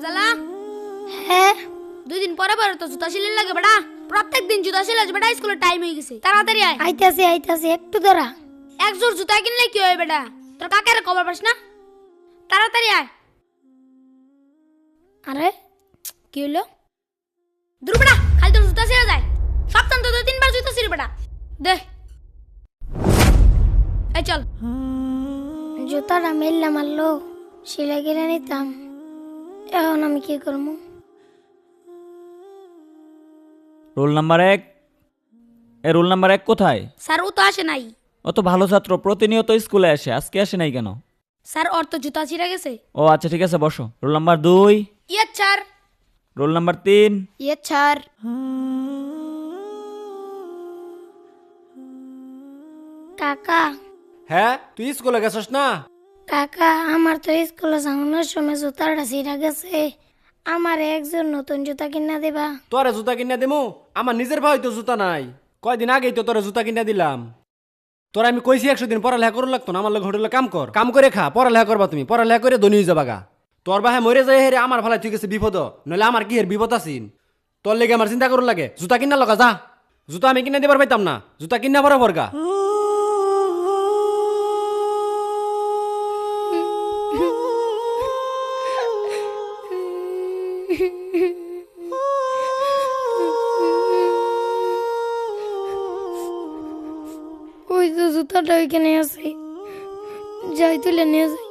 হামজালা হ্যাঁ 2 দিন পরে পরে তো জুতা সিলাই লাগে বেটা। প্রত্যেক দিন জুতা সিলাই বেটা, স্কুলের টাইম হয়ে গেছে, তাড়াতাড়ি আয়। আইতাছি একটু দাঁড়া। এক জোড় জুতা কিনলে কি হয় বেটা? তোর কাকের খবর পাস না? তাড়াতাড়ি আয়। আরে কি হলো? দূর বেটা, খালি তোর জুতা ছিঁড়ে যায়। সপ্তাহ তো 2-3 বার জুতা ছিঁড়ে বেটা। দে এই চল। জুতাটা মেললা মারলো, সেলাই কিনে নিতাম। এখন আমি কি করবো? Roll number 1। রোল নাম্বার 1 কোথায়? স্যার ও তো আসে নাই। ও তো ভালো ছাত্র, প্রতিনিয়ত স্কুলে আসে, আজকে আসে নাই কেন? স্যার ওর তো জুতা ছিঁড়ে গেছে। ও আচ্ছা ঠিক আছে, বসো। Roll number 2। ইয়ে স্যার। Roll number 3। ইয়ে স্যার। কাকা হ্যাঁ, তুই স্কুলে গেছস না? কাকা আমার তো স্কুলে যাওয়ানোর সময় জুতাটা ছিঁড়া গেছে। আমার একজন নতুন জুতা কিনা দেবা? তোরে জুতা কিনা দিমু? আমার নিজের ভাই তো জুতা নাই। কয়দিন আগেই তো তোরে জুতা কিনা দিলাম। তোরা আমি কইছি 100 দিন পড়ালেখা করুন লাগতো না, আমার লোক হোটেলে কাম করে খা, পড়ালেখা করবা তুমি, পড়ালেখা করে ধনী হয়ে যাবা গা। তোর বাহে মরে যায় হেরে আমার ভালাই তুই গেছে বিপদ, নইলে আমার কি হের বিপদ আছিন? তোর লেগে আমার চিন্তা করুন লাগে। জুতা কিনা লগা যা, জুতা আমি কিনা দিবার পাইতাম না, জুতা কিনা বরাবর গা। ওই তো জুতাটা ওইখানে আছে, যাই তুলে নিয়ে যাই।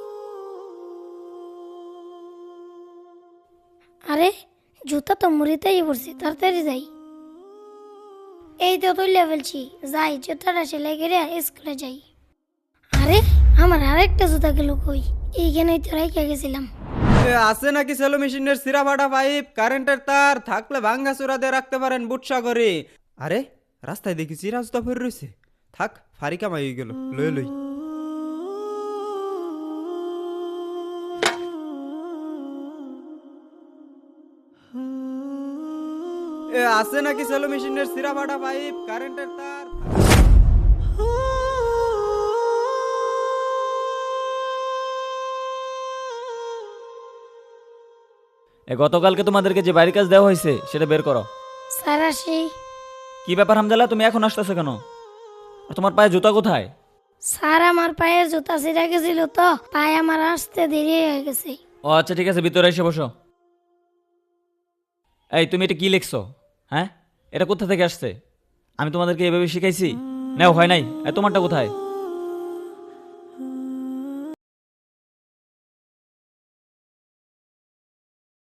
আরে জুতা তো মুড়িতেই পড়ছে, তাড়াতাড়ি যাই। এই তো তুলে ফেলছি, যাই জুতাটা সেলাই করে স্কুলে যাই। আরে আমার আরেকটা জুতা গেল কই? এইখানেই তো রেখে গেছিলাম। আছে নাকি সেলো মেশিনের সিরা ফাটা পাইপ, কারেন্টের তার থাকলে ভাঙ্গা চূড়া দিয়ে রাখতে পারেন বুটসা করে। আরে রাস্তায় দেখি চিরা জুতা ফের রয়েছে, থাক ফারি কামাই হয়ে গেল, লই লই। আছে নাকি সেলো মেশিনের সিরা ফাটা পাইপ, কারেন্টের তার। গতকালকে তোমাদেরকে যে বাড়ির কাজ দেওয়া হয়েছে সেটা বের করো। স্যার আসি। কি ব্যাপার হামজালা, তুমি এখন আসতেছো কেন? আর তোমার পায়ে জুতা কোথায়? স্যার আমার পায়ের জুতা ছিঁড়া গেছিল তো, পায়ে আমার আসতে দেরি হয়ে গেছে। ও আচ্ছা ঠিক আছে, ভিতরে এসে বসো। এই তুমি এটা কি লিখছো? হ্যাঁ, এটা কোথা থেকে আসছে? আমি তোমাদেরকে এভাবে শিখাইছি? নাও হয় নাই। তোমারটা কোথায়?